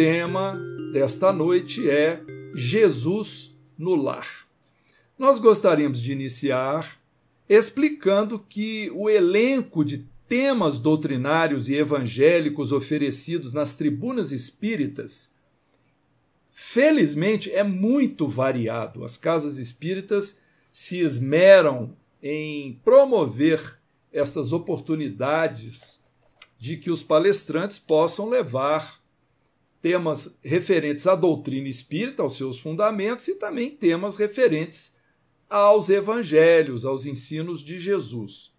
tema desta noite é Jesus no lar. Nós gostaríamos de iniciar explicando que o elenco de temas doutrinários e evangélicos oferecidos nas tribunas espíritas, felizmente, é muito variado. As casas espíritas se esmeram em promover estas oportunidades de que os palestrantes possam levar temas referentes à doutrina espírita, aos seus fundamentos, e também temas referentes aos evangelhos, aos ensinos de Jesus.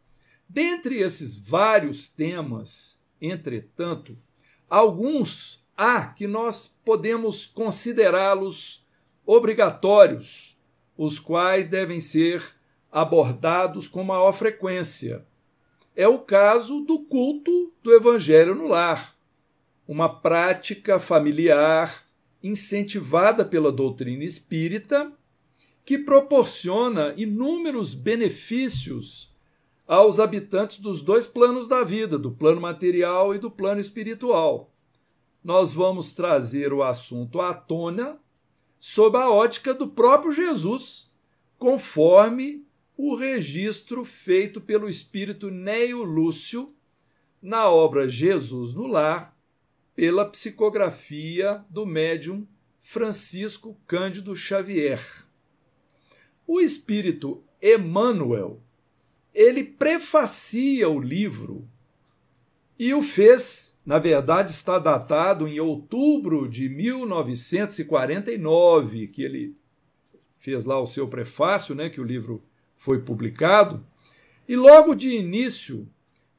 Dentre esses vários temas, entretanto, alguns há que nós podemos considerá-los obrigatórios, os quais devem ser abordados com maior frequência. É o caso do culto do Evangelho no lar, uma prática familiar incentivada pela doutrina espírita que proporciona inúmeros benefícios aos habitantes dos dois planos da vida, do plano material e do plano espiritual. Nós vamos trazer o assunto à tona sob a ótica do próprio Jesus, conforme o registro feito pelo espírito Neio Lúcio na obra Jesus no Lar, pela psicografia do médium Francisco Cândido Xavier. O espírito Emmanuel, ele prefacia o livro e o fez, na verdade está datado em outubro de 1949, que ele fez lá o seu prefácio, que o livro foi publicado, e logo de início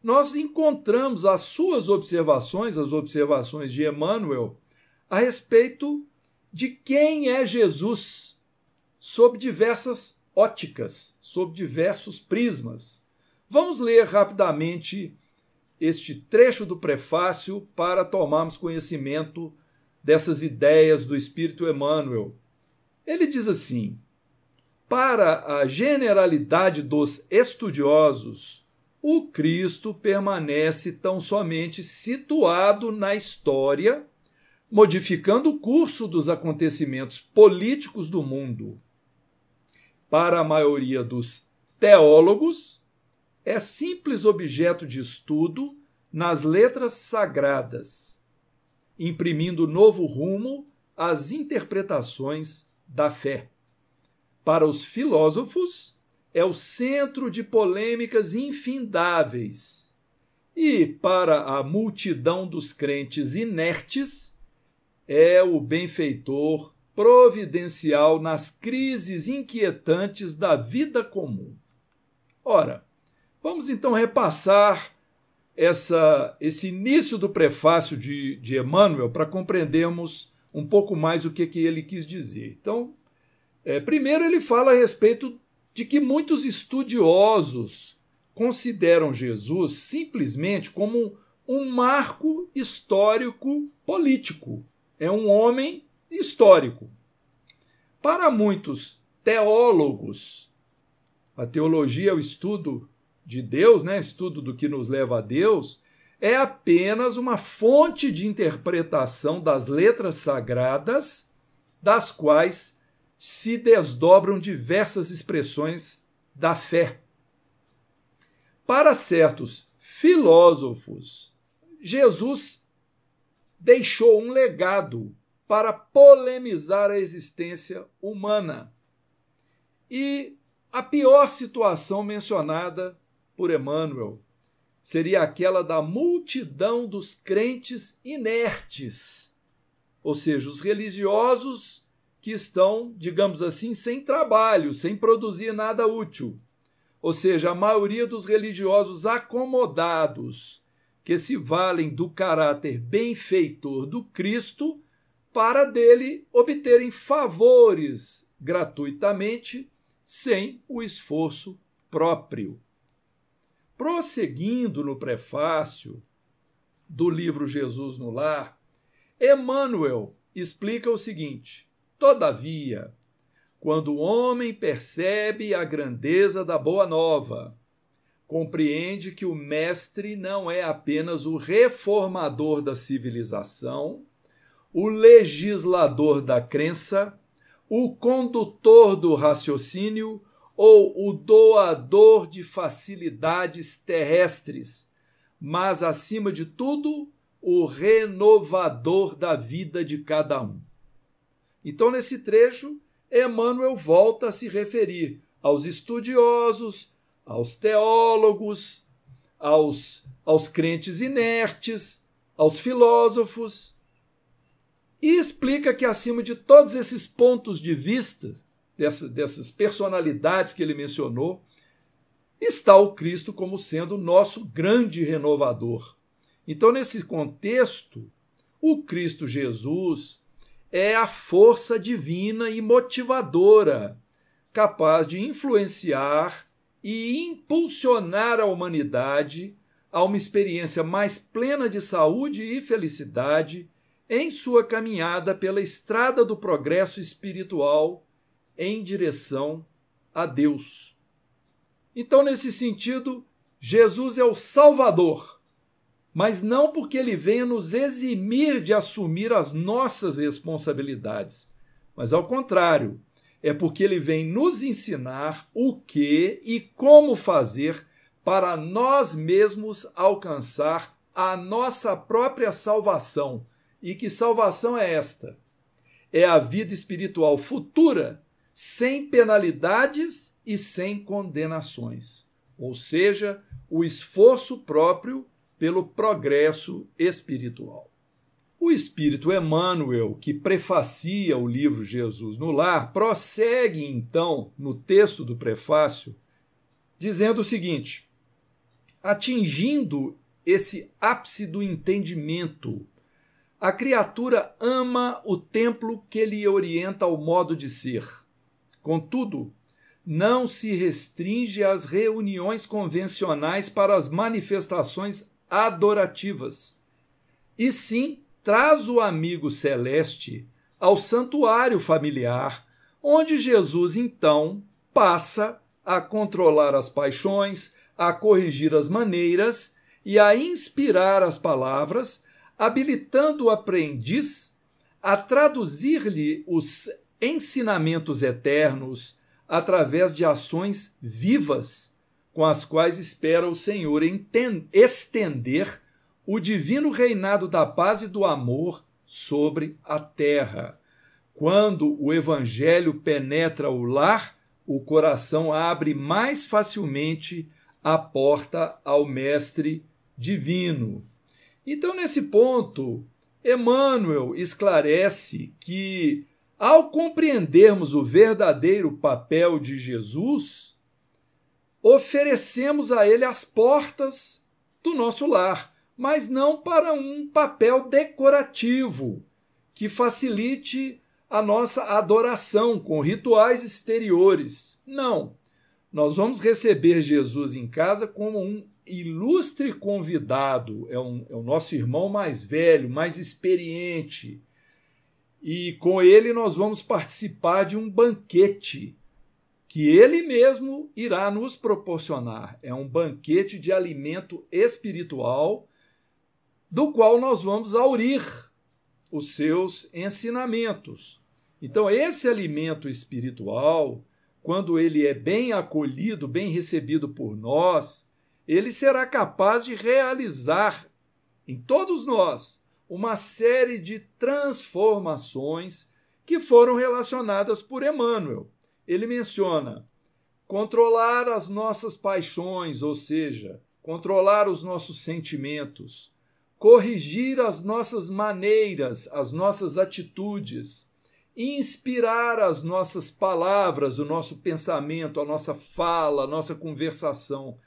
nós encontramos as suas observações, as observações de Emmanuel, a respeito de quem é Jesus, sob diversas óticas, sob diversos prismas. Vamos ler rapidamente este trecho do prefácio para tomarmos conhecimento dessas ideias do espírito Emmanuel. Ele diz assim: para a generalidade dos estudiosos, o Cristo permanece tão somente situado na história, modificando o curso dos acontecimentos políticos do mundo. Para a maioria dos teólogos, é simples objeto de estudo nas letras sagradas, imprimindo novo rumo às interpretações da fé. Para os filósofos, é o centro de polêmicas infindáveis. E para a multidão dos crentes inertes, é o benfeitor providencial nas crises inquietantes da vida comum. Ora, vamos então repassar esse início do prefácio de Emmanuel para compreendermos um pouco mais o que ele quis dizer. Então, primeiro ele fala a respeito de que muitos estudiosos consideram Jesus simplesmente como um marco histórico político. É um homem histórico. Para muitos teólogos, a teologia é o estudo de Deus, estudo do que nos leva a Deus, é apenas uma fonte de interpretação das letras sagradas, das quais se desdobram diversas expressões da fé. Para certos filósofos, Jesus deixou um legado para polemizar a existência humana. E a pior situação mencionada por Emmanuel seria aquela da multidão dos crentes inertes, ou seja, os religiosos que estão, digamos assim, sem trabalho, sem produzir nada útil. Ou seja, a maioria dos religiosos acomodados, que se valem do caráter benfeitor do Cristo para dele obterem favores gratuitamente, sem o esforço próprio. Prosseguindo no prefácio do livro Jesus no Lar, Emmanuel explica o seguinte: todavia, quando o homem percebe a grandeza da Boa Nova, compreende que o Mestre não é apenas o reformador da civilização, o legislador da crença, o condutor do raciocínio ou o doador de facilidades terrestres, mas, acima de tudo, o renovador da vida de cada um. Então, nesse trecho, Emmanuel volta a se referir aos estudiosos, aos teólogos, aos crentes inertes, aos filósofos, e explica que, acima de todos esses pontos de vista, dessas personalidades que ele mencionou, está o Cristo como sendo o nosso grande renovador. Então, nesse contexto, o Cristo Jesus é a força divina e motivadora, capaz de influenciar e impulsionar a humanidade a uma experiência mais plena de saúde e felicidade em sua caminhada pela estrada do progresso espiritual em direção a Deus. Então, nesse sentido, Jesus é o Salvador, mas não porque ele venha nos eximir de assumir as nossas responsabilidades, mas ao contrário, é porque ele vem nos ensinar o que e como fazer para nós mesmos alcançar a nossa própria salvação. E que salvação é esta? É a vida espiritual futura, sem penalidades e sem condenações. Ou seja, o esforço próprio pelo progresso espiritual. O Espírito Emmanuel, que prefacia o livro Jesus no Lar, prossegue então no texto do prefácio, dizendo o seguinte: atingindo esse ápice do entendimento, a criatura ama o templo que lhe orienta ao modo de ser. Contudo, não se restringe às reuniões convencionais para as manifestações adorativas, e sim traz o amigo celeste ao santuário familiar, onde Jesus, então, passa a controlar as paixões, a corrigir as maneiras e a inspirar as palavras, habilitando o aprendiz a traduzir-lhe os ensinamentos eternos através de ações vivas, com as quais espera o Senhor estender o divino reinado da paz e do amor sobre a terra. Quando o Evangelho penetra o lar, o coração abre mais facilmente a porta ao Mestre Divino. Então, nesse ponto, Emmanuel esclarece que, ao compreendermos o verdadeiro papel de Jesus, oferecemos a ele as portas do nosso lar, mas não para um papel decorativo que facilite a nossa adoração com rituais exteriores. Não, nós vamos receber Jesus em casa como um ilustre convidado, é o nosso irmão mais velho, mais experiente, e com ele nós vamos participar de um banquete que ele mesmo irá nos proporcionar. É um banquete de alimento espiritual, do qual nós vamos aurir os seus ensinamentos. Então, esse alimento espiritual, quando ele é bem acolhido, bem recebido por nós, ele será capaz de realizar em todos nós uma série de transformações que foram relacionadas por Emmanuel. Ele menciona controlar as nossas paixões, ou seja, controlar os nossos sentimentos, corrigir as nossas maneiras, as nossas atitudes, inspirar as nossas palavras, o nosso pensamento, a nossa fala, a nossa conversação.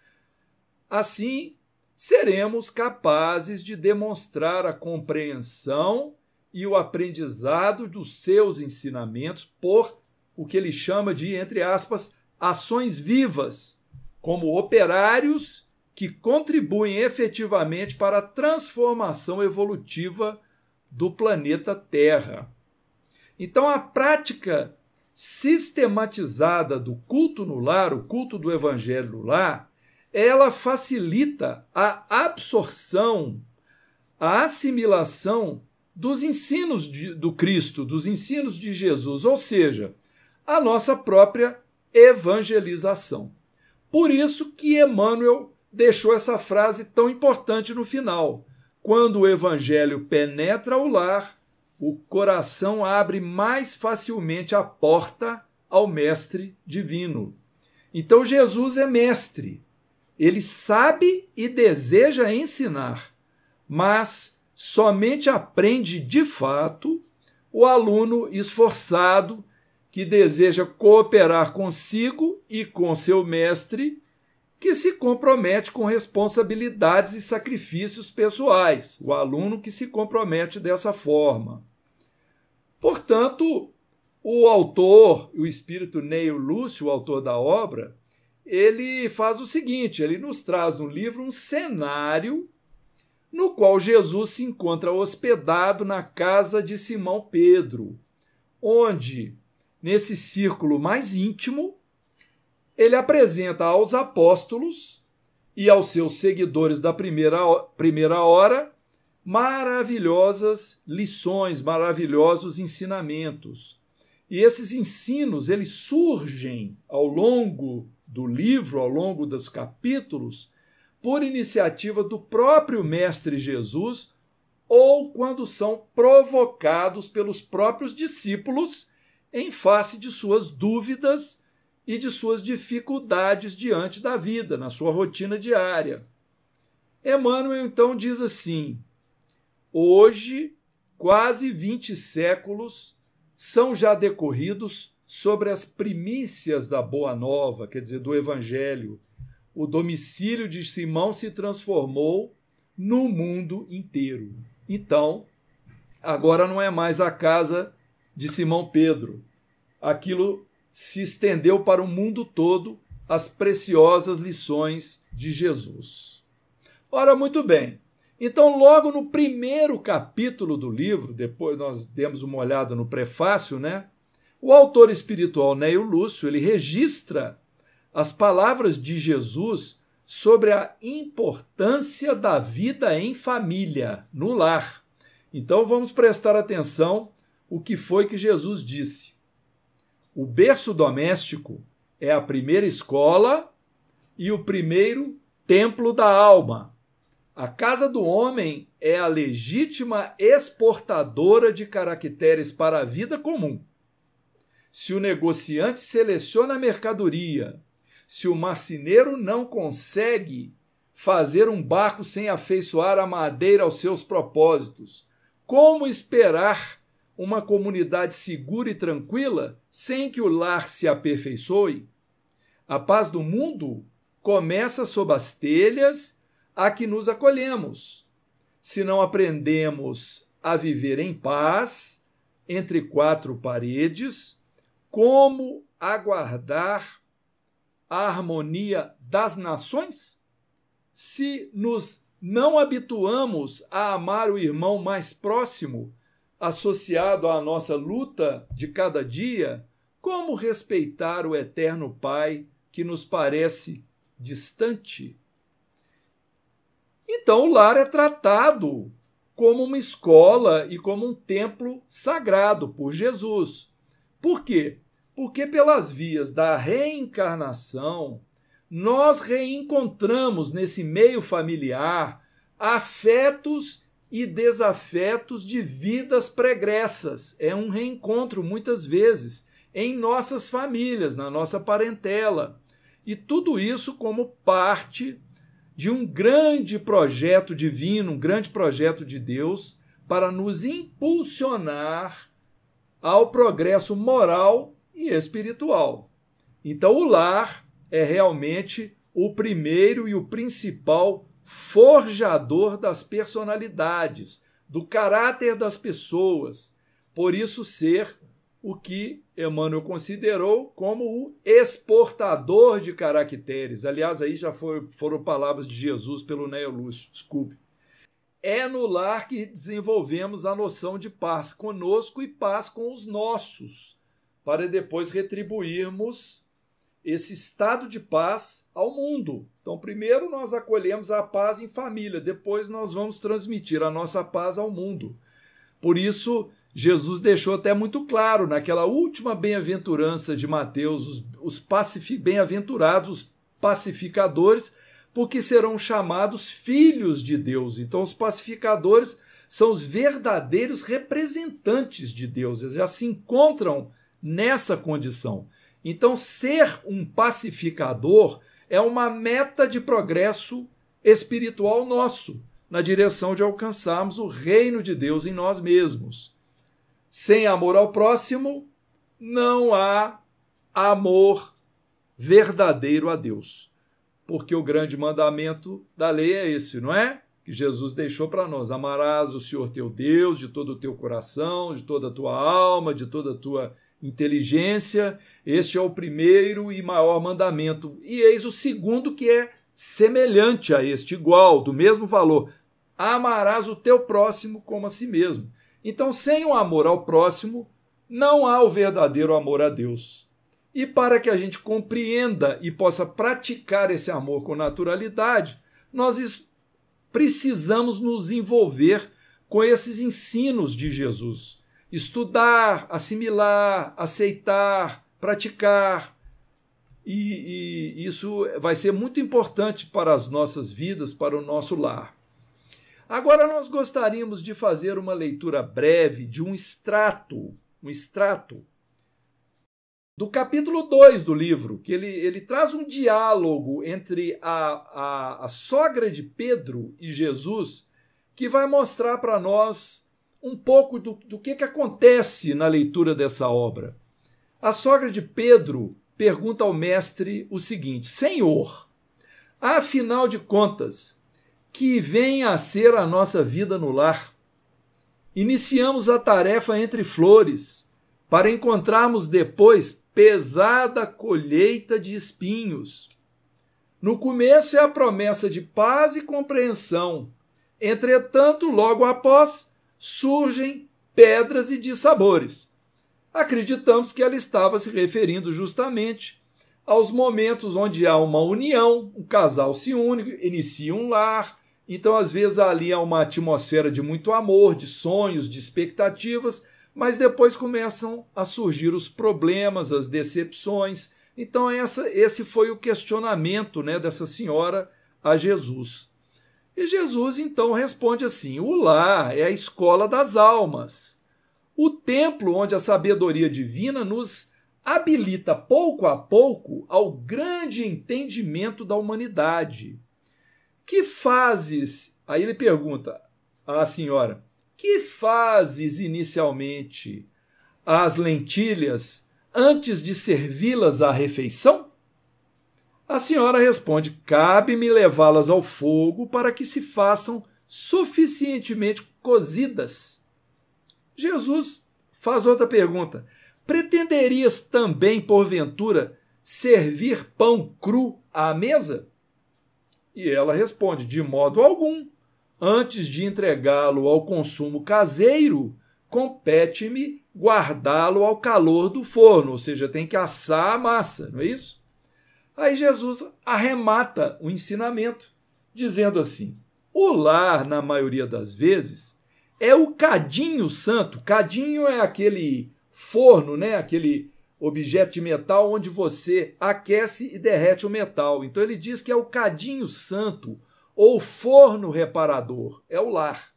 Assim, seremos capazes de demonstrar a compreensão e o aprendizado dos seus ensinamentos por o que ele chama de, entre aspas, ações vivas, como operários que contribuem efetivamente para a transformação evolutiva do planeta Terra. Então, a prática sistematizada do culto no lar, o culto do Evangelho no lar, ela facilita a absorção, a assimilação dos ensinos do Cristo, dos ensinos de Jesus, ou seja, a nossa própria evangelização. Por isso que Emmanuel deixou essa frase tão importante no final. Quando o evangelho penetra o lar, o coração abre mais facilmente a porta ao mestre divino. Então Jesus é mestre. Ele sabe e deseja ensinar, mas somente aprende de fato o aluno esforçado que deseja cooperar consigo e com seu mestre, que se compromete com responsabilidades e sacrifícios pessoais, o aluno que se compromete dessa forma. Portanto, o autor, o espírito Neio Lúcio, o autor da obra, ele faz o seguinte, ele nos traz no livro um cenário no qual Jesus se encontra hospedado na casa de Simão Pedro, onde, nesse círculo mais íntimo, ele apresenta aos apóstolos e aos seus seguidores da primeira hora maravilhosas lições, maravilhosos ensinamentos. E esses ensinos, eles surgem ao longo do livro, ao longo dos capítulos, por iniciativa do próprio Mestre Jesus ou quando são provocados pelos próprios discípulos em face de suas dúvidas e de suas dificuldades diante da vida, na sua rotina diária. Emmanuel, então, diz assim: hoje, quase 20 séculos são já decorridos sobre as primícias da Boa Nova, quer dizer, do Evangelho. O domicílio de Simão se transformou no mundo inteiro. Então, agora não é mais a casa de Simão Pedro. Aquilo se estendeu para o mundo todo, as preciosas lições de Jesus. Ora, muito bem. Então, logo no primeiro capítulo do livro, depois nós demos uma olhada no prefácio, né? O autor espiritual Neio Lúcio, ele registra as palavras de Jesus sobre a importância da vida em família, no lar. Então, vamos prestar atenção o que foi que Jesus disse. O berço doméstico é a primeira escola e o primeiro templo da alma. A casa do homem é a legítima exportadora de caracteres para a vida comum. Se o negociante seleciona a mercadoria, se o marceneiro não consegue fazer um barco sem afeiçoar a madeira aos seus propósitos, como esperar uma comunidade segura e tranquila sem que o lar se aperfeiçoe? A paz do mundo começa sob as telhas a que nos acolhemos. Se não aprendemos a viver em paz, entre quatro paredes, como aguardar a harmonia das nações? Se nos não habituamos a amar o irmão mais próximo, associado à nossa luta de cada dia, como respeitar o eterno Pai que nos parece distante? Então, o lar é tratado como uma escola e como um templo sagrado por Jesus. Por quê? Porque pelas vias da reencarnação, nós reencontramos nesse meio familiar afetos e desafetos de vidas pregressas. É um reencontro, muitas vezes, em nossas famílias, na nossa parentela. E tudo isso como parte de um grande projeto divino, um grande projeto de Deus, para nos impulsionar ao progresso moral e espiritual. Então, o lar é realmente o primeiro e o principal forjador das personalidades, do caráter das pessoas. Por isso, ser o que Emmanuel considerou como o exportador de caracteres. Aliás, aí já foram palavras de Jesus pelo Neio Lúcio, desculpe. É no lar que desenvolvemos a noção de paz conosco e paz com os nossos, para depois retribuirmos esse estado de paz ao mundo. Então, primeiro nós acolhemos a paz em família, depois nós vamos transmitir a nossa paz ao mundo. Por isso, Jesus deixou até muito claro naquela última bem-aventurança de Mateus, bem-aventurados os pacificadores, porque serão chamados filhos de Deus. Então, os pacificadores são os verdadeiros representantes de Deus, eles já se encontram nessa condição. Então, ser um pacificador é uma meta de progresso espiritual nosso, na direção de alcançarmos o reino de Deus em nós mesmos. Sem amor ao próximo, não há amor verdadeiro a Deus. Porque o grande mandamento da lei é esse, não é? Que Jesus deixou para nós: amarás o Senhor teu Deus de todo o teu coração, de toda a tua alma, de toda a tua inteligência. Este é o primeiro e maior mandamento. E eis o segundo, que é semelhante a este, igual, do mesmo valor: amarás o teu próximo como a si mesmo. Então, sem o amor ao próximo, não há o verdadeiro amor a Deus. E para que a gente compreenda e possa praticar esse amor com naturalidade, nós precisamos nos envolver com esses ensinos de Jesus. Estudar, assimilar, aceitar, praticar. E isso vai ser muito importante para as nossas vidas, para o nosso lar. Agora nós gostaríamos de fazer uma leitura breve de um extrato do capítulo 2 do livro, que ele traz um diálogo entre a sogra de Pedro e Jesus, que vai mostrar para nós um pouco do que acontece na leitura dessa obra. A sogra de Pedro pergunta ao mestre o seguinte: Senhor, afinal de contas, que venha a ser a nossa vida no lar? Iniciamos a tarefa entre flores, para encontrarmos depois pesada colheita de espinhos. No começo é a promessa de paz e compreensão. Entretanto, logo após, surgem pedras e dissabores. Acreditamos que ela estava se referindo justamente aos momentos onde há uma união, um casal se une, inicia um lar. Então, às vezes, ali há uma atmosfera de muito amor, de sonhos, de expectativas, mas depois começam a surgir os problemas, as decepções. Então, esse foi o questionamento, né, dessa senhora a Jesus. E Jesus, então, responde assim: o lar é a escola das almas, o templo onde a sabedoria divina nos habilita pouco a pouco ao grande entendimento da humanidade. Que fazes? Aí ele pergunta à senhora: que fazes inicialmente as lentilhas antes de servi-las à refeição? A senhora responde: cabe-me levá-las ao fogo para que se façam suficientemente cozidas. Jesus faz outra pergunta: pretenderias também, porventura, servir pão cru à mesa? E ela responde: de modo algum. Antes de entregá-lo ao consumo caseiro, compete-me guardá-lo ao calor do forno, ou seja, tem que assar a massa, não é isso? Aí Jesus arremata o ensinamento, dizendo assim: o lar, na maioria das vezes, é o cadinho santo. Cadinho é aquele forno, né? Aquele objeto de metal onde você aquece e derrete o metal. Então ele diz que é o cadinho santo ou forno reparador, é o lar.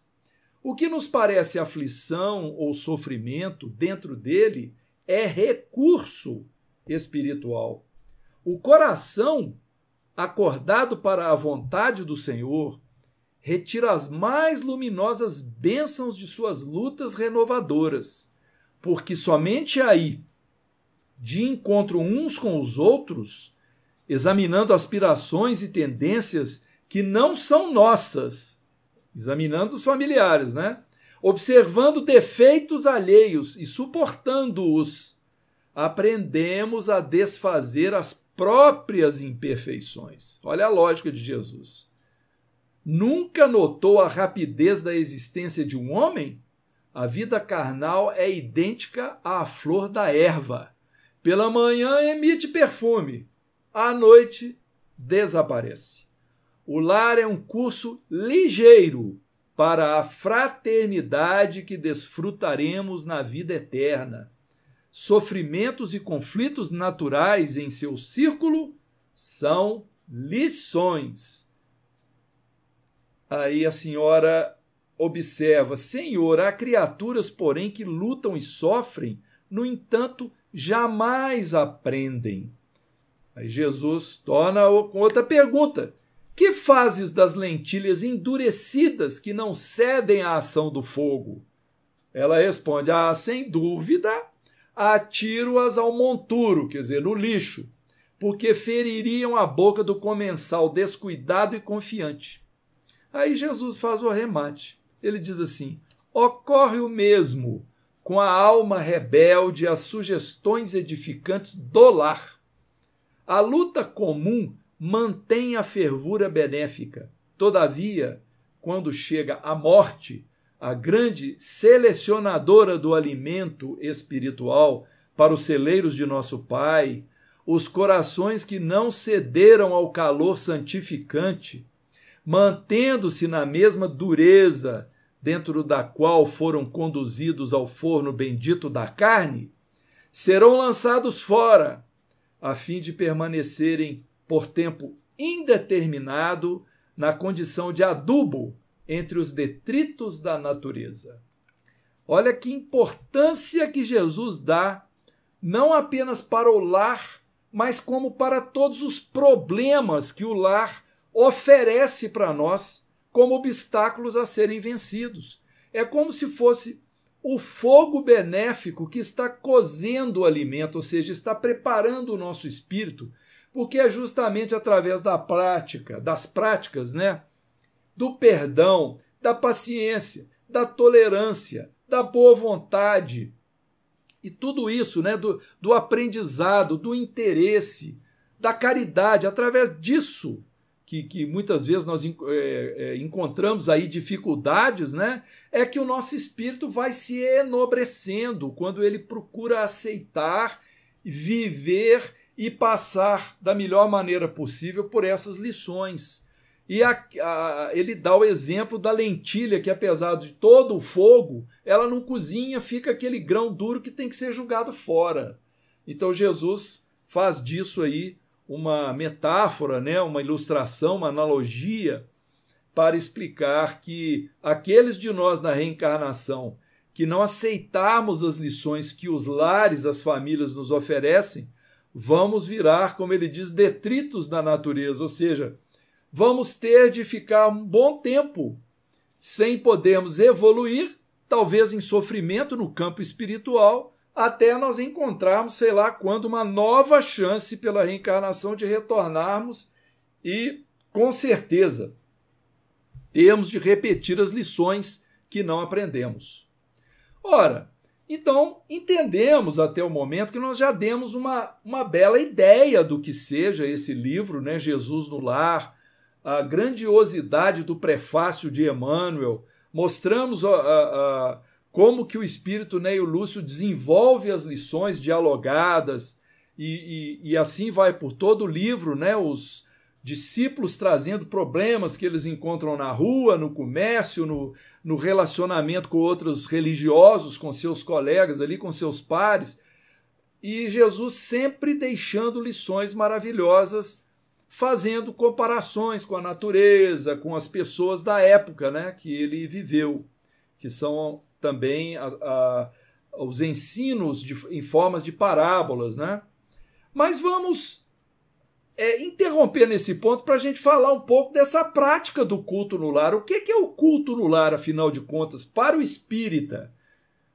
O que nos parece aflição ou sofrimento, dentro dele é recurso espiritual. O coração, acordado para a vontade do Senhor, retira as mais luminosas bênçãos de suas lutas renovadoras, porque somente aí, de encontro uns com os outros, examinando aspirações e tendências que não são nossas, examinando os familiares, né? Observando defeitos alheios e suportando-os, aprendemos a desfazer as próprias imperfeições. Olha a lógica de Jesus. Nunca notou a rapidez da existência de um homem? A vida carnal é idêntica à flor da erva. Pela manhã emite perfume, à noite desaparece. O lar é um curso ligeiro para a fraternidade que desfrutaremos na vida eterna. Sofrimentos e conflitos naturais em seu círculo são lições. Aí a senhora observa: Senhor, há criaturas, porém, que lutam e sofrem, no entanto, jamais aprendem. Aí Jesus torna com outra pergunta: que fazes das lentilhas endurecidas que não cedem à ação do fogo? Ela responde: sem dúvida, atiro-as ao monturo, quer dizer, no lixo, porque feririam a boca do comensal descuidado e confiante. Aí Jesus faz o arremate. Ele diz assim: ocorre o mesmo com a alma rebelde às sugestões edificantes do lar. A luta comum mantém a fervura benéfica. Todavia, quando chega a morte, a grande selecionadora do alimento espiritual para os celeiros de nosso Pai, os corações que não cederam ao calor santificante, mantendo-se na mesma dureza dentro da qual foram conduzidos ao forno bendito da carne, serão lançados fora, a fim de permanecerem por tempo indeterminado na condição de adubo entre os detritos da natureza. Olha que importância que Jesus dá, não apenas para o lar, mas como para todos os problemas que o lar oferece para nós como obstáculos a serem vencidos. É como se fosse o fogo benéfico que está cozendo o alimento, ou seja, está preparando o nosso espírito, porque é justamente através da prática, das práticas, né? Do perdão, da paciência, da tolerância, da boa vontade, e tudo isso, né? Do aprendizado, do interesse, da caridade, através disso que muitas vezes nós encontramos aí dificuldades, né? É que o nosso espírito vai se enobrecendo quando ele procura aceitar, viver e passar da melhor maneira possível por essas lições. E ele dá o exemplo da lentilha, que apesar de todo o fogo, ela não cozinha, fica aquele grão duro que tem que ser jogado fora. Então Jesus faz disso aí uma metáfora, né, uma ilustração, uma analogia, para explicar que aqueles de nós na reencarnação que não aceitarmos as lições que os lares, as famílias nos oferecem, vamos virar, como ele diz, detritos da natureza, ou seja, vamos ter de ficar um bom tempo sem podermos evoluir, talvez em sofrimento no campo espiritual, até nós encontrarmos, sei lá quando, uma nova chance pela reencarnação de retornarmos e, com certeza, temos de repetir as lições que não aprendemos. Ora, então, entendemos até o momento que nós já demos uma bela ideia do que seja esse livro, né, Jesus no Lar, a grandiosidade do prefácio de Emmanuel, mostramos como que o Espírito, né, e o Lúcio desenvolve as lições dialogadas e assim vai por todo o livro, né, os discípulos trazendo problemas que eles encontram na rua, no comércio, no relacionamento com outros religiosos, com seus colegas ali, com seus pares, e Jesus sempre deixando lições maravilhosas, fazendo comparações com a natureza, com as pessoas da época, né, que ele viveu, que são também os ensinos em formas de parábolas, né? Mas vamos interromper nesse ponto para a gente falar um pouco dessa prática do culto no lar. O que é o culto no lar, afinal de contas, para o espírita?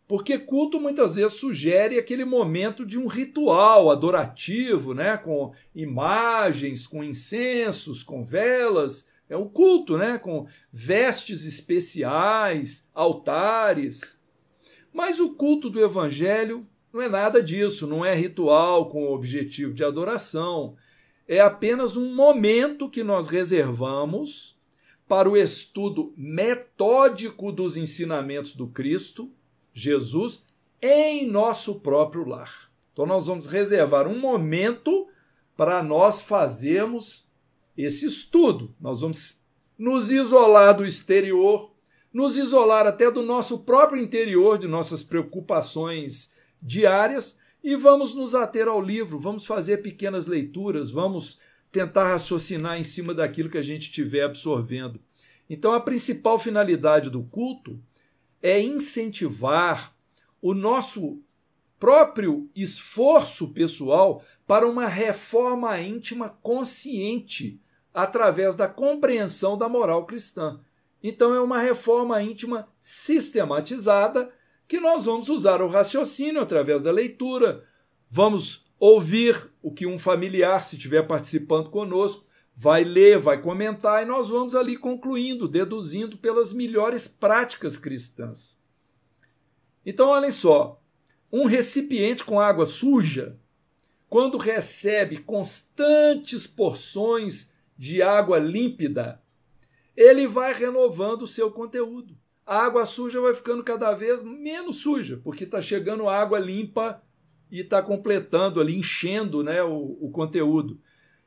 Porque culto muitas vezes sugere aquele momento de um ritual adorativo, né? Com imagens, com incensos, com velas. É o culto, né? Com vestes especiais, altares. Mas o culto do Evangelho não é nada disso, não é ritual com o objetivo de adoração. É apenas um momento que nós reservamos para o estudo metódico dos ensinamentos do Cristo, Jesus, em nosso próprio lar. Então nós vamos reservar um momento para nós fazermos esse estudo. Nós vamos nos isolar do exterior, nos isolar até do nosso próprio interior, de nossas preocupações diárias, e vamos nos ater ao livro, vamos fazer pequenas leituras, vamos tentar raciocinar em cima daquilo que a gente estiver absorvendo. Então, a principal finalidade do culto é incentivar o nosso próprio esforço pessoal para uma reforma íntima consciente através da compreensão da moral cristã. Então, é uma reforma íntima sistematizada que nós vamos usar o raciocínio através da leitura, vamos ouvir o que um familiar, se estiver participando conosco, vai ler, vai comentar, e nós vamos ali concluindo, deduzindo pelas melhores práticas cristãs. Então, olhem só, um recipiente com água suja, quando recebe constantes porções de água límpida, ele vai renovando o seu conteúdo. A água suja vai ficando cada vez menos suja, porque está chegando água limpa e está completando ali, enchendo, né, o conteúdo.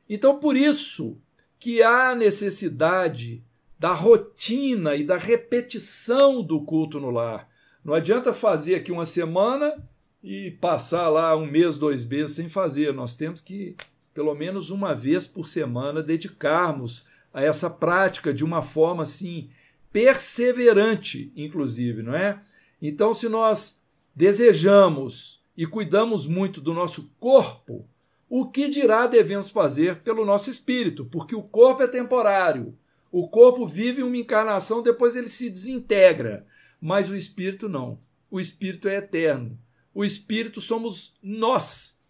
Então, por isso que há necessidade da rotina e da repetição do culto no lar. Não adianta fazer aqui uma semana e passar lá 1 mês, 2 meses sem fazer. Nós temos que, pelo menos uma vez por semana, dedicarmos a essa prática de uma forma, assim, perseverante, inclusive, não é? Então, se nós desejamos e cuidamos muito do nosso corpo, o que dirá devemos fazer pelo nosso espírito? Porque o corpo é temporário, o corpo vive uma encarnação, depois ele se desintegra, mas o espírito não. O espírito é eterno. O espírito somos nós.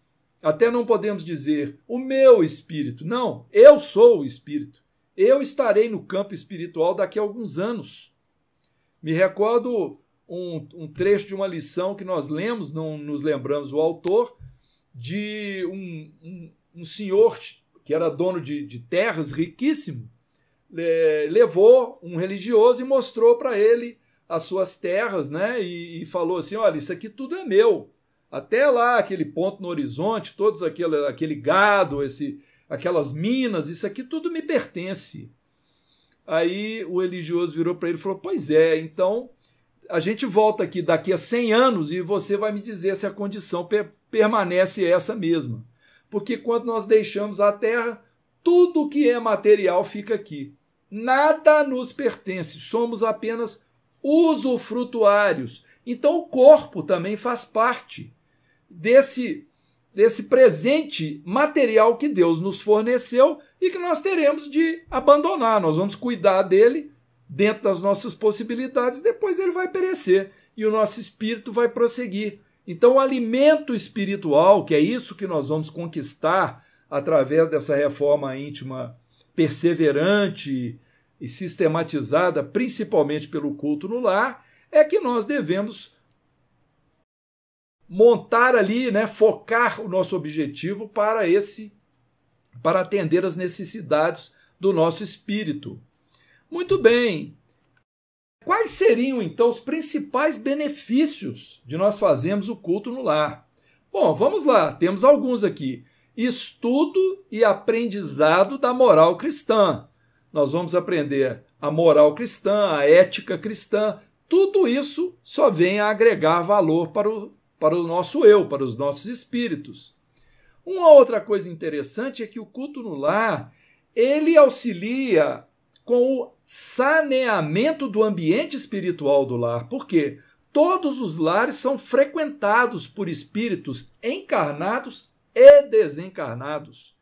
Até não podemos dizer o meu espírito. Não, eu sou o espírito. Eu estarei no campo espiritual daqui a alguns anos. Me recordo um trecho de uma lição que nós lemos, não nos lembramos o autor, de um senhor que era dono de terras, riquíssimo, levou um religioso e mostrou para ele as suas terras, né? E falou assim, olha, isso aqui tudo é meu. Até lá, aquele ponto no horizonte, todos aquele gado, aquelas minas, isso aqui tudo me pertence. Aí o religioso virou para ele e falou, pois é, então a gente volta aqui daqui a 100 anos e você vai me dizer se a condição permanece essa mesma. Porque quando nós deixamos a terra, tudo que é material fica aqui. Nada nos pertence, somos apenas usufrutuários. Então o corpo também faz parte desse presente material que Deus nos forneceu e que nós teremos de abandonar. Nós vamos cuidar dele dentro das nossas possibilidades, depois ele vai perecer e o nosso espírito vai prosseguir. Então o alimento espiritual, que é isso que nós vamos conquistar através dessa reforma íntima perseverante e sistematizada, principalmente pelo culto no lar, é que nós devemos montar ali, né, focar o nosso objetivo para atender as necessidades do nosso espírito. Muito bem. Quais seriam, então, os principais benefícios de nós fazermos o culto no lar? Bom, vamos lá, temos alguns aqui. Estudo e aprendizado da moral cristã. Nós vamos aprender a moral cristã, a ética cristã. Tudo isso só vem a agregar valor para o nosso eu, para os nossos espíritos. Uma outra coisa interessante é que o culto no lar, ele auxilia com o saneamento do ambiente espiritual do lar. Por quê? Todos os lares são frequentados por espíritos encarnados e desencarnados.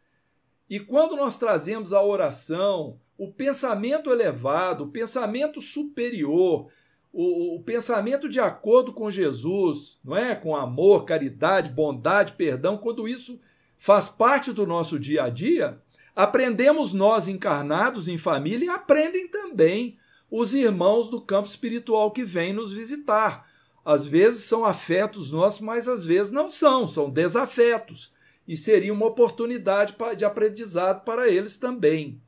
E quando nós trazemos a oração, o pensamento elevado, o pensamento superior, o pensamento de acordo com Jesus, não é? Com amor, caridade, bondade, perdão, quando isso faz parte do nosso dia a dia, aprendemos nós encarnados em família e aprendem também os irmãos do campo espiritual que vêm nos visitar. Às vezes são afetos nossos, mas às vezes não são desafetos. E seria uma oportunidade de aprendizado para eles também.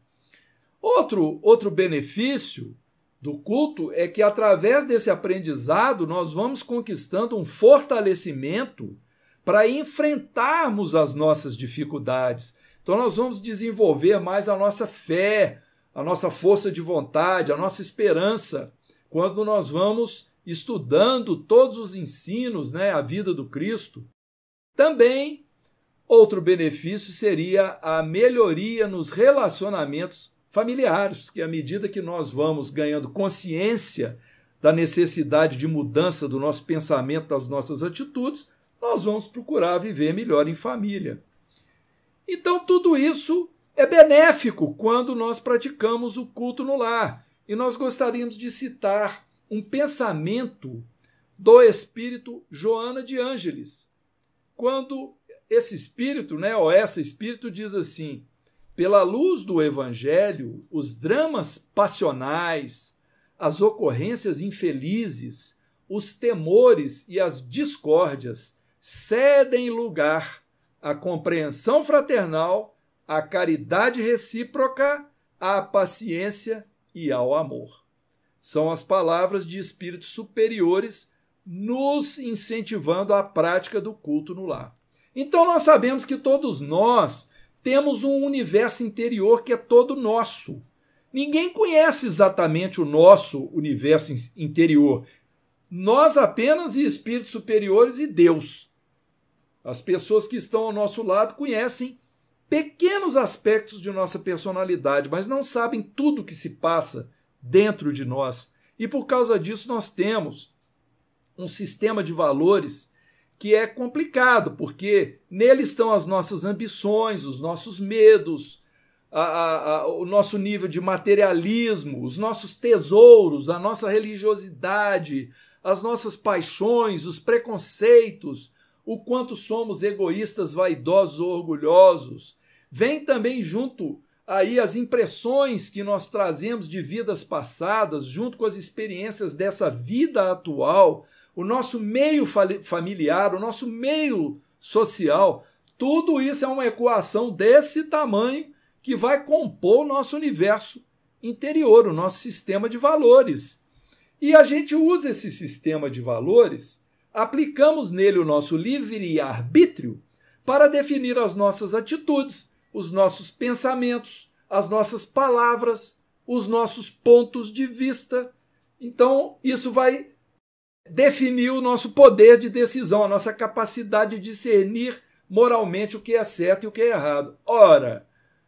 Outro benefício do culto é que, através desse aprendizado, nós vamos conquistando um fortalecimento para enfrentarmos as nossas dificuldades. Então, nós vamos desenvolver mais a nossa fé, a nossa força de vontade, a nossa esperança, quando nós vamos estudando todos os ensinos, né, a vida do Cristo. Também, outro benefício seria a melhoria nos relacionamentos familiares, porque à medida que nós vamos ganhando consciência da necessidade de mudança do nosso pensamento, das nossas atitudes, nós vamos procurar viver melhor em família. Então, tudo isso é benéfico quando nós praticamos o culto no lar. E nós gostaríamos de citar um pensamento do espírito Joana de Ângeles, quando esse espírito, né, ou essa espírito diz assim: pela luz do evangelho, os dramas passionais, as ocorrências infelizes, os temores e as discórdias cedem lugar à compreensão fraternal, à caridade recíproca, à paciência e ao amor. São as palavras de espíritos superiores nos incentivando à prática do culto no lar. Então nós sabemos que todos nós temos um universo interior que é todo nosso. Ninguém conhece exatamente o nosso universo interior. Nós apenas e espíritos superiores e Deus. As pessoas que estão ao nosso lado conhecem pequenos aspectos de nossa personalidade, mas não sabem tudo o que se passa dentro de nós. E por causa disso nós temos um sistema de valores que é complicado, porque nele estão as nossas ambições, os nossos medos, o nosso nível de materialismo, os nossos tesouros, a nossa religiosidade, as nossas paixões, os preconceitos, o quanto somos egoístas, vaidosos ou orgulhosos. Vem também junto aí as impressões que nós trazemos de vidas passadas, junto com as experiências dessa vida atual, o nosso meio familiar, o nosso meio social. Tudo isso é uma equação desse tamanho que vai compor o nosso universo interior, o nosso sistema de valores. E a gente usa esse sistema de valores, aplicamos nele o nosso livre-arbítrio para definir as nossas atitudes, os nossos pensamentos, as nossas palavras, os nossos pontos de vista. Então, isso vai definir o nosso poder de decisão, a nossa capacidade de discernir moralmente o que é certo e o que é errado. Ora,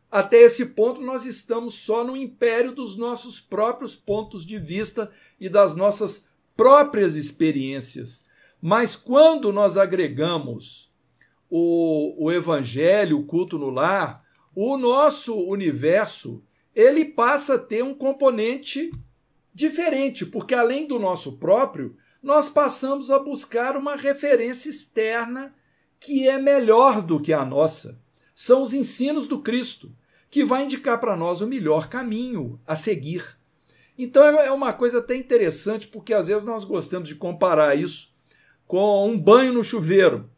até esse ponto nós estamos só no império dos nossos próprios pontos de vista e das nossas próprias experiências. Mas quando nós agregamos o evangelho, o culto no lar, o nosso universo, ele passa a ter um componente diferente, porque além do nosso próprio, nós passamos a buscar uma referência externa que é melhor do que a nossa. São os ensinos do Cristo, que vai indicar para nós o melhor caminho a seguir. Então é uma coisa até interessante, porque às vezes nós gostamos de comparar isso com um banho no chuveiro.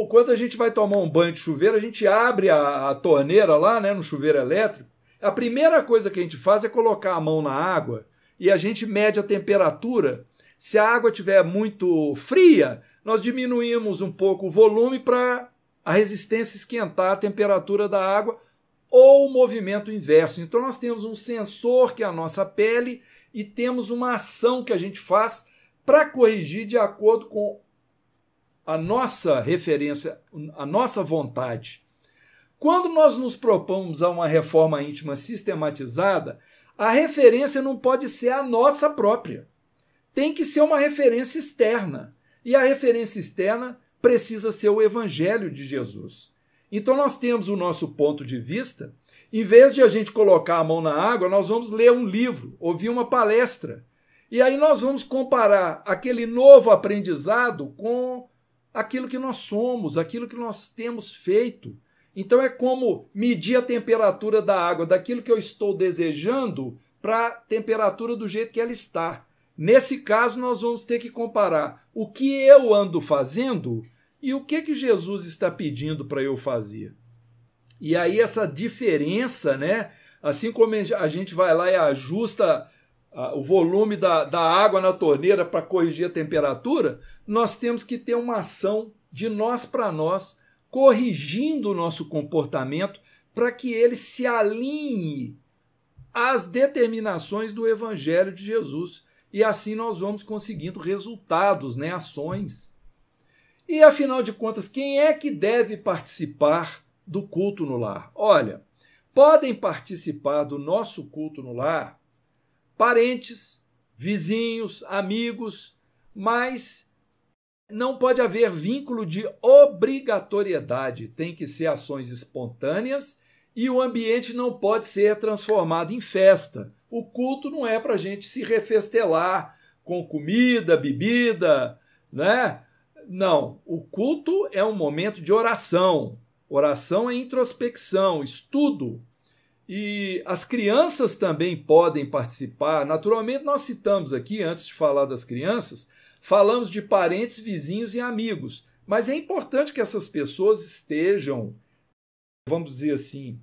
Quando a gente vai tomar um banho de chuveiro, a gente abre a torneira lá, né, no chuveiro elétrico. A primeira coisa que a gente faz é colocar a mão na água e a gente mede a temperatura. Se a água estiver muito fria, nós diminuímos um pouco o volume para a resistência esquentar a temperatura da água, ou o movimento inverso. Então nós temos um sensor, que é a nossa pele, e temos uma ação que a gente faz para corrigir de acordo com a nossa referência, a nossa vontade. Quando nós nos propomos a uma reforma íntima sistematizada, a referência não pode ser a nossa própria. Tem que ser uma referência externa. E a referência externa precisa ser o Evangelho de Jesus. Então nós temos o nosso ponto de vista. Em vez de a gente colocar a mão na água, nós vamos ler um livro, ouvir uma palestra. E aí nós vamos comparar aquele novo aprendizado com aquilo que nós somos, aquilo que nós temos feito. Então é como medir a temperatura da água, daquilo que eu estou desejando, para a temperatura do jeito que ela está. Nesse caso, nós vamos ter que comparar o que eu ando fazendo e o que Jesus está pedindo para eu fazer. E aí essa diferença, né? Assim como a gente vai lá e ajusta o volume da água na torneira para corrigir a temperatura, nós temos que ter uma ação de nós para nós, corrigindo o nosso comportamento para que ele se alinhe às determinações do Evangelho de Jesus, e assim nós vamos conseguindo resultados, né, ações. E afinal de contas, quem é que deve participar do culto no lar? Olha, podem participar do nosso culto no lar parentes, vizinhos, amigos, mas não pode haver vínculo de obrigatoriedade. Tem que ser ações espontâneas e o ambiente não pode ser transformado em festa. O culto não é para a gente se refestelar com comida, bebida, né? Não, o culto é um momento de oração. Oração é introspecção, estudo. E as crianças também podem participar. Naturalmente, nós citamos aqui, antes de falar das crianças, falamos de parentes, vizinhos e amigos. Mas é importante que essas pessoas estejam, vamos dizer assim,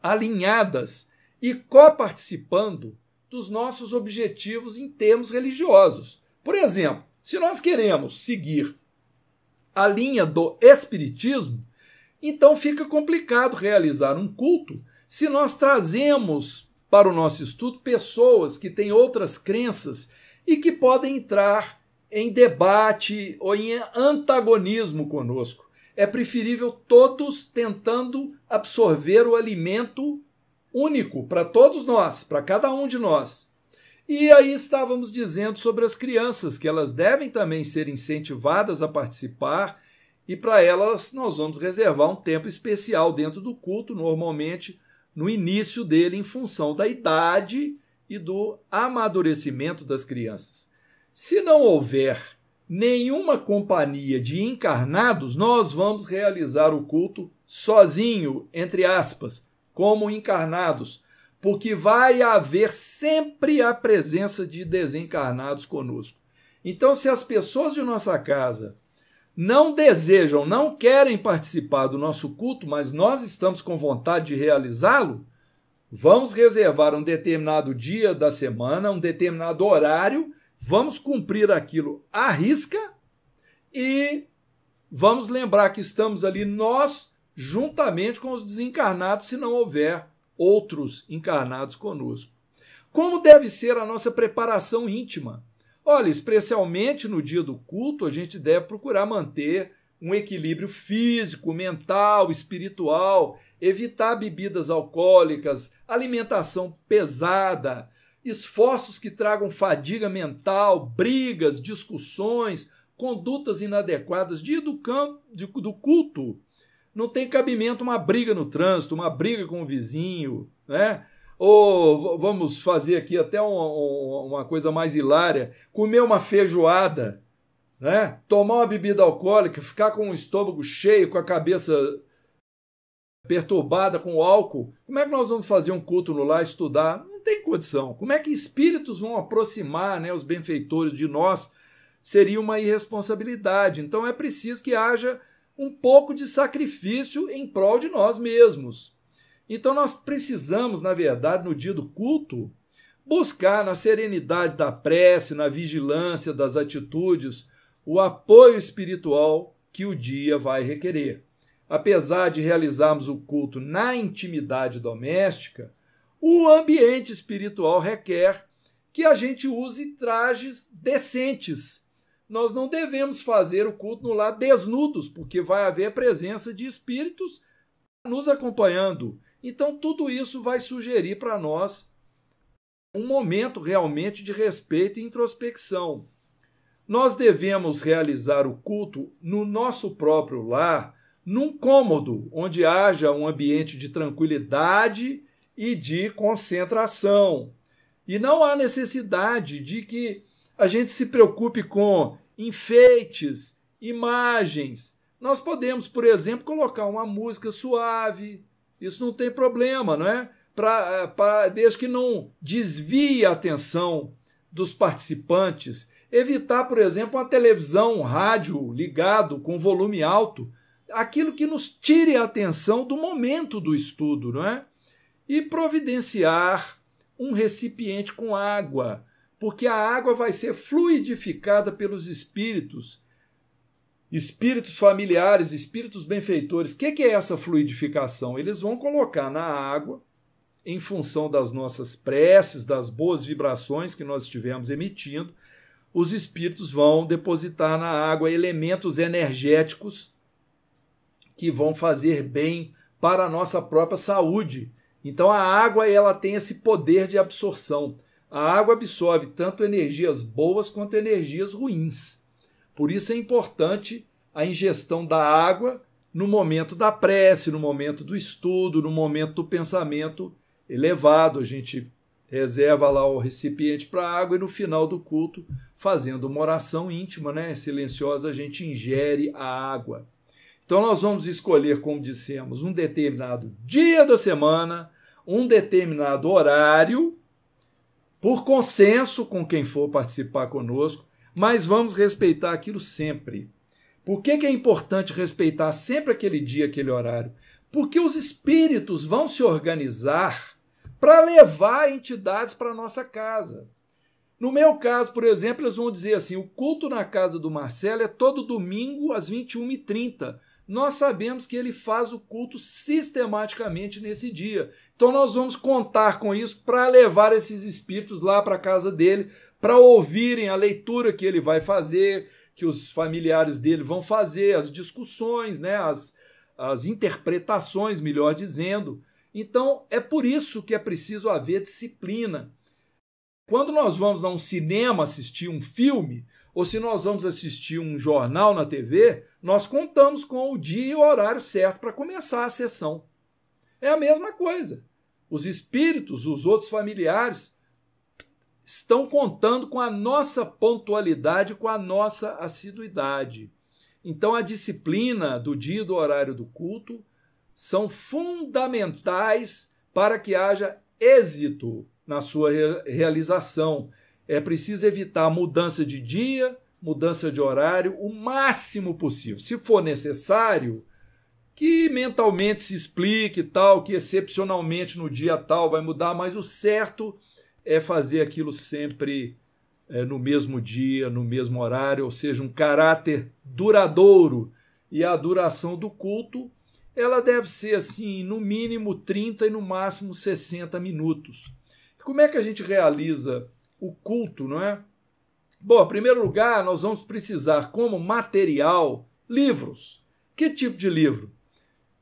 alinhadas e coparticipando dos nossos objetivos em termos religiosos. Por exemplo, se nós queremos seguir a linha do espiritismo, então fica complicado realizar um culto se nós trazemos para o nosso estudo pessoas que têm outras crenças e que podem entrar em debate ou em antagonismo conosco. É preferível todos tentando absorver o alimento único para todos nós, para cada um de nós. E aí estávamos dizendo sobre as crianças, que elas devem também ser incentivadas a participar, e para elas nós vamos reservar um tempo especial dentro do culto, normalmente no início dele, em função da idade e do amadurecimento das crianças. Se não houver nenhuma companhia de encarnados, nós vamos realizar o culto sozinho, entre aspas, como encarnados, porque vai haver sempre a presença de desencarnados conosco. Então, se as pessoas de nossa casa não desejam, não querem participar do nosso culto, mas nós estamos com vontade de realizá-lo, vamos reservar um determinado dia da semana, um determinado horário, vamos cumprir aquilo à risca e vamos lembrar que estamos ali nós, juntamente com os desencarnados, se não houver outros encarnados conosco. Como deve ser a nossa preparação íntima? Olha, especialmente no dia do culto, a gente deve procurar manter um equilíbrio físico, mental, espiritual, evitar bebidas alcoólicas, alimentação pesada, esforços que tragam fadiga mental, brigas, discussões, condutas inadequadas. Dia do culto, não tem cabimento uma briga no trânsito, uma briga com o vizinho, né? Ou vamos fazer aqui até uma coisa mais hilária, comer uma feijoada, né? Tomar uma bebida alcoólica, ficar com o estômago cheio, com a cabeça perturbada com álcool. Como é que nós vamos fazer um culto no lar, estudar? Não tem condição. Como é que espíritos vão aproximar, né, os benfeitores de nós? Seria uma irresponsabilidade. Então é preciso que haja um pouco de sacrifício em prol de nós mesmos. Então nós precisamos, na verdade, no dia do culto, buscar na serenidade da prece, na vigilância das atitudes, o apoio espiritual que o dia vai requerer. Apesar de realizarmos o culto na intimidade doméstica, o ambiente espiritual requer que a gente use trajes decentes. Nós não devemos fazer o culto no lar desnudos, porque vai haver presença de espíritos nos acompanhando. Então, tudo isso vai sugerir para nós um momento realmente de respeito e introspecção. Nós devemos realizar o culto no nosso próprio lar, num cômodo onde haja um ambiente de tranquilidade e de concentração. E não há necessidade de que a gente se preocupe com enfeites, imagens. Nós podemos, por exemplo, colocar uma música suave. Isso não tem problema, não é? Desde que não desvie a atenção dos participantes. Evitar, por exemplo, uma televisão, um rádio ligado com volume alto. Aquilo que nos tire a atenção do momento do estudo, não é? E providenciar um recipiente com água, porque a água vai ser fluidificada pelos espíritos familiares, espíritos benfeitores. O que é essa fluidificação? Eles vão colocar na água em função das nossas preces, das boas vibrações que nós estivermos emitindo, os espíritos vão depositar na água elementos energéticos que vão fazer bem para a nossa própria saúde. Então a água ela tem esse poder de absorção. A água absorve tanto energias boas quanto energias ruins. Por isso é importante a ingestão da água no momento da prece, no momento do estudo, no momento do pensamento elevado. A gente reserva lá o recipiente para a água e no final do culto, fazendo uma oração íntima, né, silenciosa, a gente ingere a água. Então nós vamos escolher, como dissemos, um determinado dia da semana, um determinado horário, por consenso com quem for participar conosco, mas vamos respeitar aquilo sempre. Por que é importante respeitar sempre aquele dia, aquele horário? Porque os espíritos vão se organizar para levar entidades para a nossa casa. No meu caso, por exemplo, eles vão dizer assim, o culto na casa do Marcelo é todo domingo às 21h30. Nós sabemos que ele faz o culto sistematicamente nesse dia. Então nós vamos contar com isso para levar esses espíritos lá para a casa dele, para ouvirem a leitura que ele vai fazer, que os familiares dele vão fazer, as discussões, né, as interpretações, melhor dizendo. Então é por isso que é preciso haver disciplina. Quando nós vamos a um cinema assistir um filme, ou se nós vamos assistir um jornal na TV, nós contamos com o dia e o horário certo para começar a sessão. É a mesma coisa. Os espíritos, os outros familiares, estão contando com a nossa pontualidade, com a nossa assiduidade. Então a disciplina do dia e do horário do culto são fundamentais para que haja êxito na sua realização. É preciso evitar mudança de dia, mudança de horário, o máximo possível. Se for necessário, que mentalmente se explique tal, que excepcionalmente no dia tal vai mudar, mas o certo é fazer aquilo sempre no mesmo dia, no mesmo horário, ou seja, um caráter duradouro. E a duração do culto, ela deve ser assim, no mínimo 30 e no máximo 60 minutos. Como é que a gente realiza o culto, não é? Bom, em primeiro lugar, nós vamos precisar como material livros. Que tipo de livro?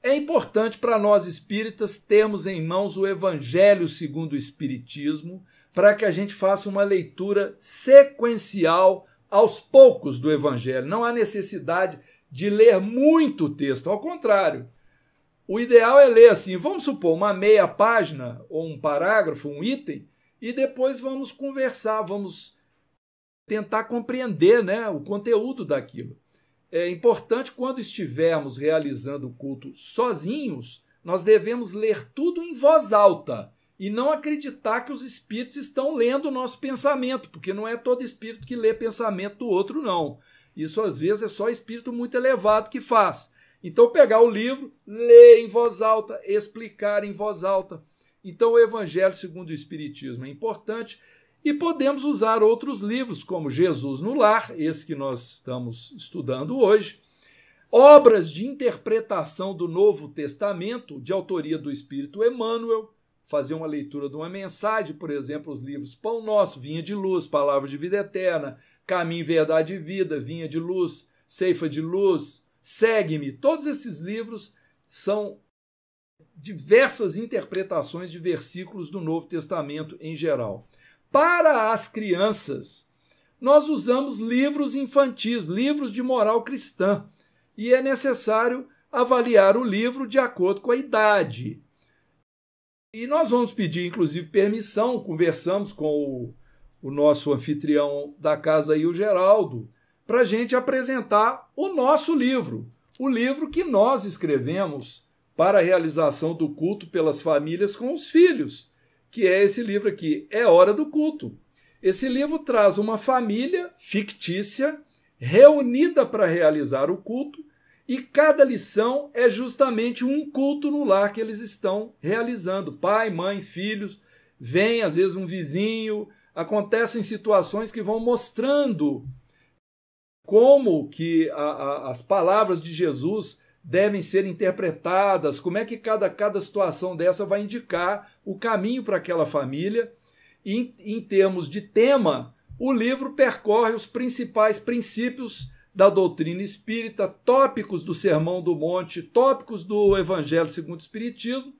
É importante para nós espíritas termos em mãos o Evangelho segundo o Espiritismo, para que a gente faça uma leitura sequencial aos poucos do Evangelho. Não há necessidade de ler muito texto, ao contrário. O ideal é ler assim, vamos supor, uma meia página ou um parágrafo, um item, e depois vamos conversar, vamos tentar compreender, né, o conteúdo daquilo. É importante, quando estivermos realizando o culto sozinhos, nós devemos ler tudo em voz alta e não acreditar que os espíritos estão lendo o nosso pensamento, porque não é todo espírito que lê pensamento do outro, não. Isso, às vezes, é só espírito muito elevado que faz. Então, pegar o livro, ler em voz alta, explicar em voz alta. Então, o Evangelho segundo o Espiritismo é importante e podemos usar outros livros, como Jesus no Lar, esse que nós estamos estudando hoje, obras de interpretação do Novo Testamento, de autoria do Espírito Emmanuel, fazer uma leitura de uma mensagem, por exemplo, os livros Pão Nosso, Vinha de Luz, Palavra de Vida Eterna, Caminho, Verdade e Vida, Vinha de Luz, Ceifa de Luz, Segue-me. Todos esses livros são diversas interpretações de versículos do Novo Testamento em geral. Para as crianças, nós usamos livros infantis, livros de moral cristã, e é necessário avaliar o livro de acordo com a idade. E nós vamos pedir, inclusive, permissão, conversamos com o nosso anfitrião da casa aí, o Geraldo, para a gente apresentar o nosso livro, o livro que nós escrevemos para a realização do culto pelas famílias com os filhos, que é esse livro aqui, É Hora do Culto. Esse livro traz uma família fictícia reunida para realizar o culto e cada lição é justamente um culto no lar que eles estão realizando. Pai, mãe, filhos, vem às vezes um vizinho, acontecem situações que vão mostrando como que as palavras de Jesus devem ser interpretadas, como é que cada situação dessa vai indicar o caminho para aquela família. E, em termos de tema, o livro percorre os principais princípios da doutrina espírita, tópicos do Sermão do Monte, tópicos do Evangelho segundo o Espiritismo,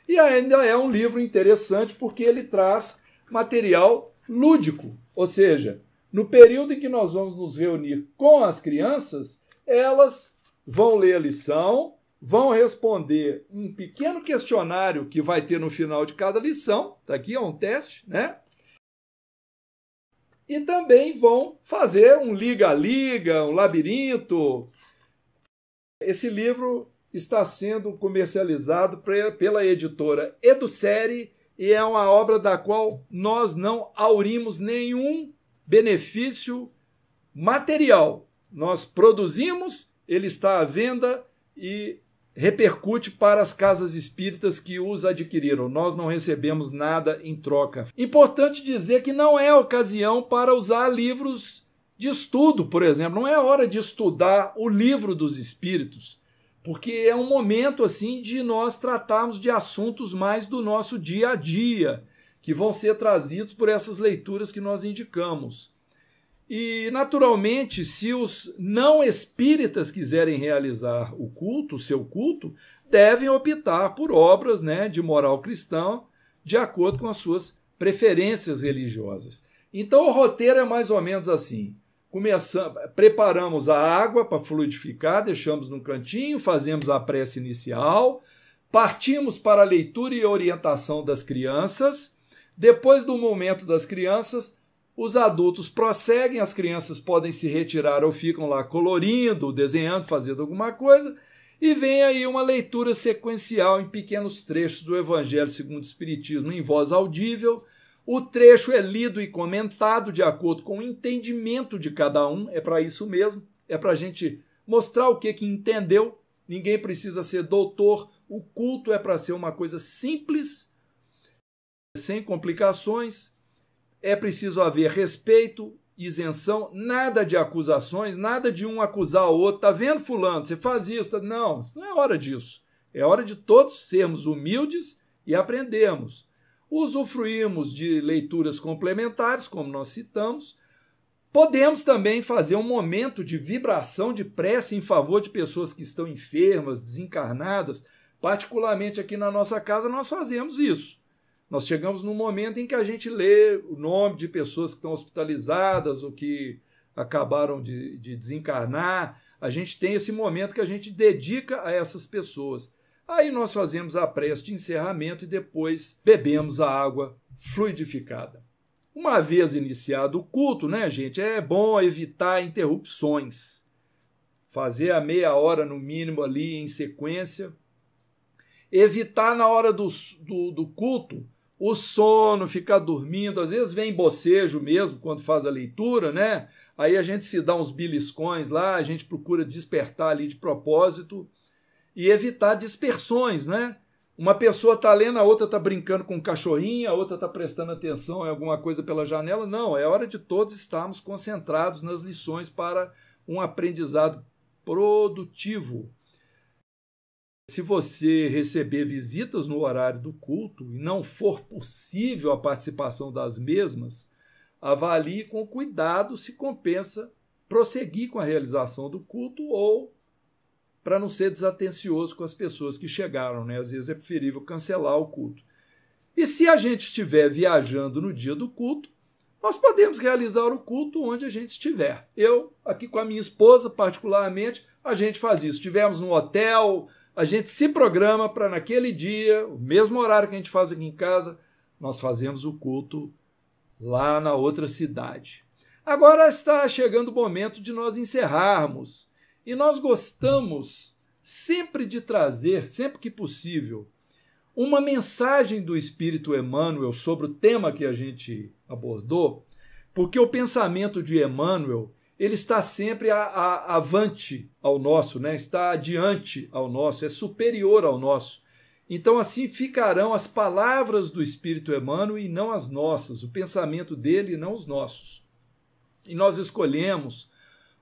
e ainda é um livro interessante porque ele traz material lúdico, ou seja, no período em que nós vamos nos reunir com as crianças, elas vão ler a lição, vão responder um pequeno questionário que vai ter no final de cada lição, tá aqui, é um teste, né? E também vão fazer um liga-liga, um labirinto. Esse livro está sendo comercializado pela editora Edusérie e é uma obra da qual nós não aurimos nenhum benefício material. Nós produzimos, ele está à venda e repercute para as casas espíritas que os adquiriram. Nós não recebemos nada em troca. Importante dizer que não é ocasião para usar livros de estudo, por exemplo. Não é hora de estudar o livro dos espíritos, porque é um momento assim de nós tratarmos de assuntos mais do nosso dia a dia, que vão ser trazidos por essas leituras que nós indicamos. E, naturalmente, se os não espíritas quiserem realizar o culto, o seu culto, devem optar por obras, né, de moral cristã, de acordo com as suas preferências religiosas. Então, o roteiro é mais ou menos assim. Preparamos a água para fluidificar, deixamos num cantinho, fazemos a prece inicial, partimos para a leitura e orientação das crianças. Depois do momento das crianças, os adultos prosseguem, as crianças podem se retirar ou ficam lá colorindo, desenhando, fazendo alguma coisa, e vem aí uma leitura sequencial em pequenos trechos do Evangelho segundo o Espiritismo em voz audível. O trecho é lido e comentado de acordo com o entendimento de cada um, é para isso mesmo, é para a gente mostrar o que entendeu. Ninguém precisa ser doutor, o culto é para ser uma coisa simples, sem complicações. É preciso haver respeito, isenção, nada de acusações, nada de um acusar o outro. Tá vendo, fulano, você faz isso? Não, não é hora disso. É hora de todos sermos humildes e aprendermos. Usufruímos de leituras complementares, como nós citamos. Podemos também fazer um momento de vibração, de prece em favor de pessoas que estão enfermas, desencarnadas. Particularmente aqui na nossa casa nós fazemos isso. Nós chegamos num momento em que a gente lê o nome de pessoas que estão hospitalizadas ou que acabaram de desencarnar. A gente tem esse momento que a gente dedica a essas pessoas. Aí nós fazemos a prece de encerramento e depois bebemos a água fluidificada. Uma vez iniciado o culto, né, gente, é bom evitar interrupções. Fazer a meia hora no mínimo ali em sequência. Evitar na hora do culto o sono, ficar dormindo, às vezes vem bocejo mesmo quando faz a leitura, né? Aí a gente se dá uns beliscões lá, a gente procura despertar ali de propósito e evitar dispersões, né? Uma pessoa está lendo, a outra está brincando com um cachorrinho, a outra está prestando atenção em alguma coisa pela janela. Não, é hora de todos estarmos concentrados nas lições para um aprendizado produtivo. Se você receber visitas no horário do culto e não for possível a participação das mesmas, avalie com cuidado se compensa prosseguir com a realização do culto ou para não ser desatencioso com as pessoas que chegaram, né? Às vezes é preferível cancelar o culto. E se a gente estiver viajando no dia do culto, nós podemos realizar o culto onde a gente estiver. Eu, aqui com a minha esposa, particularmente, a gente faz isso. Estivemos no hotel, a gente se programa para naquele dia, o mesmo horário que a gente faz aqui em casa, nós fazemos o culto lá na outra cidade. Agora está chegando o momento de nós encerrarmos. E nós gostamos sempre de trazer, sempre que possível, uma mensagem do Espírito Emmanuel sobre o tema que a gente abordou, porque o pensamento de Emmanuel ele está sempre avante ao nosso, né? Está adiante ao nosso, é superior ao nosso. Então, assim ficarão as palavras do Espírito Emmanuel e não as nossas, o pensamento dele e não os nossos. E nós escolhemos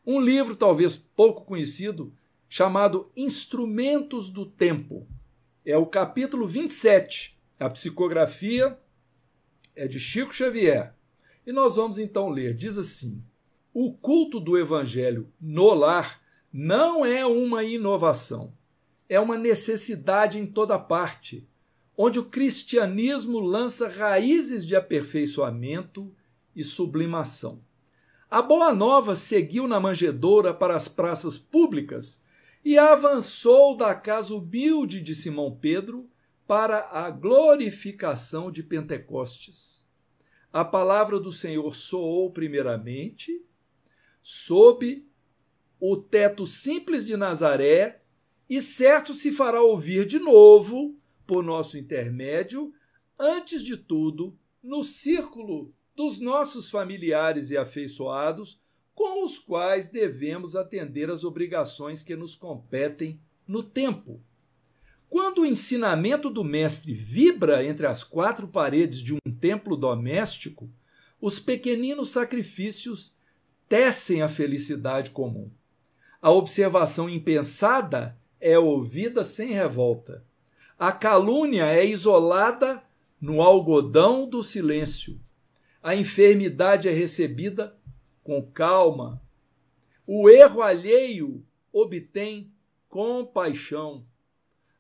um livro talvez pouco conhecido, chamado Instrumentos do Tempo. É o capítulo 27. A psicografia é de Chico Xavier. E nós vamos então ler. Diz assim: o culto do evangelho no lar não é uma inovação, é uma necessidade em toda parte, onde o cristianismo lança raízes de aperfeiçoamento e sublimação. A Boa Nova seguiu na manjedoura para as praças públicas e avançou da casa humilde de Simão Pedro para a glorificação de Pentecostes. A palavra do Senhor soou primeiramente sob o teto simples de Nazaré e certo se fará ouvir de novo, por nosso intermédio, antes de tudo, no círculo dos nossos familiares e afeiçoados, com os quais devemos atender às obrigações que nos competem no tempo. Quando o ensinamento do Mestre vibra entre as quatro paredes de um templo doméstico, os pequeninos sacrifícios tecem a felicidade comum. A observação impensada é ouvida sem revolta. A calúnia é isolada no algodão do silêncio. A enfermidade é recebida com calma. O erro alheio obtém compaixão.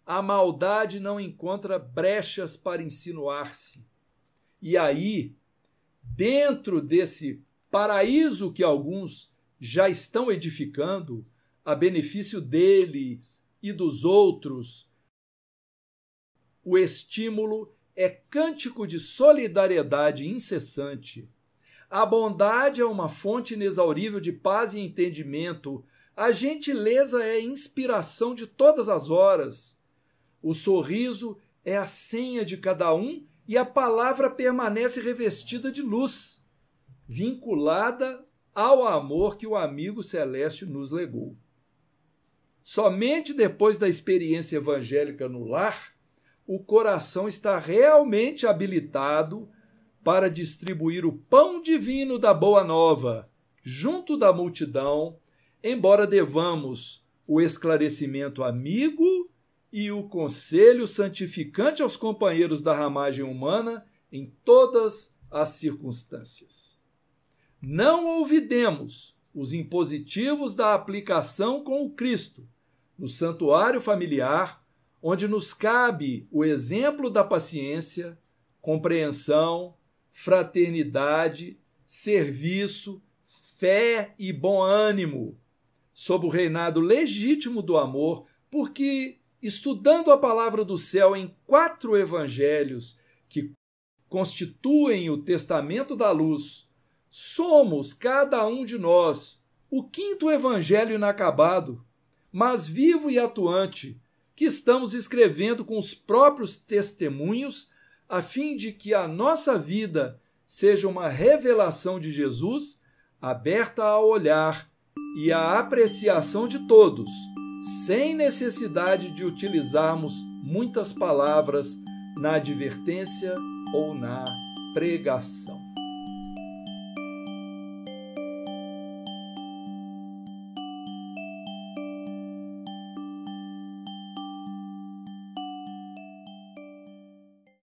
A maldade não encontra brechas para insinuar-se. E aí, dentro desse paraíso que alguns já estão edificando, a benefício deles e dos outros, o estímulo é cântico de solidariedade incessante. A bondade é uma fonte inexaurível de paz e entendimento. A gentileza é inspiração de todas as horas. O sorriso é a senha de cada um e a palavra permanece revestida de luz, vinculada ao amor que o amigo celeste nos legou. Somente depois da experiência evangélica no lar, o coração está realmente habilitado para distribuir o pão divino da Boa Nova junto da multidão, embora devamos o esclarecimento amigo e o conselho santificante aos companheiros da ramagem humana em todas as circunstâncias. Não olvidemos os impositivos da aplicação com o Cristo no santuário familiar, onde nos cabe o exemplo da paciência, compreensão, fraternidade, serviço, fé e bom ânimo, sob o reinado legítimo do amor, porque, estudando a palavra do céu em 4 evangelhos que constituem o testamento da luz, somos, cada um de nós, o 5º evangelho inacabado, mas vivo e atuante, que estamos escrevendo com os próprios testemunhos, a fim de que a nossa vida seja uma revelação de Jesus, aberta ao olhar e à apreciação de todos, sem necessidade de utilizarmos muitas palavras na advertência ou na pregação.